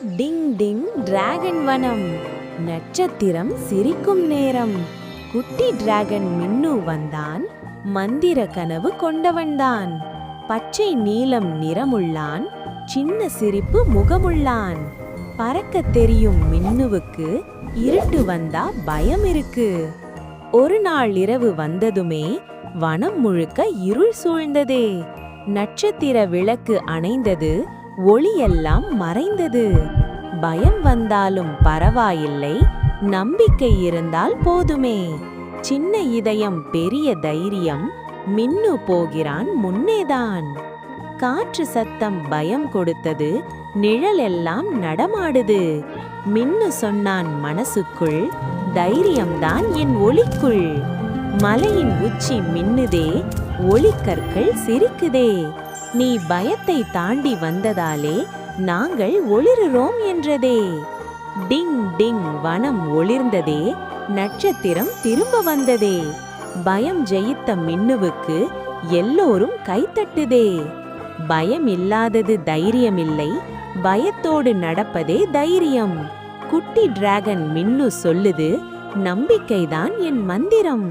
டிங் டிங் dragon வனம். நட்சத்திரம் சிரிக்கும் நேரம். குட்டி டிராகன் மின்னு வந்தான். மந்திர கனவு கொண்டவன்தான். பச்சை நீலம் நிறமுள்ளான். சின்ன சிரிப்பு முகமுள்ளான். பறக்க தெரியும் மின்னுவுக்கு இருட்டு வந்தா பயம் இருக்கு. ஒரு நாள் இரவு வந்ததுமே வனம் முழுக்க இருள் சூழ்ந்ததே. நட்சத்திர விளக்கு அணைந்தது. ஒளியெல்லாம் மறைந்தது. பயம் வந்தாலும் பரவாயில்லை, நம்பிக்கை இருந்தால் போதுமே. சின்ன இதயம் பெரிய தைரியம். மின்னு போகிறான் முன்னேதான். காற்று சத்தம் பயம் கொடுத்தது. நிழலெல்லாம் நடமாடுது. மின்னு சொன்னான் மனசுக்குள், தைரியம்தான் என் ஒளிக்குள். மலையின் உச்சி மின்னுதே, ஒளிக்கற்கள் சிரிக்குதே. நீ பயத்தை தாண்டி வந்ததாலே நாங்கள் ஒளிருறோம் என்றதே. டிங் டிங் வனம் ஒளிர்ந்ததே. நட்சத்திரம் திரும்ப வந்ததே. பயம் ஜெயித்த மின்னுவுக்கு எல்லோரும் கைத்தட்டுதே. பயம் இல்லாதது தைரியமில்லை, பயத்தோடு நடப்பதே தைரியம். குட்டி டிராகன் மின்னு சொல்லுது, நம்பிக்கைதான் என் மந்திரம்.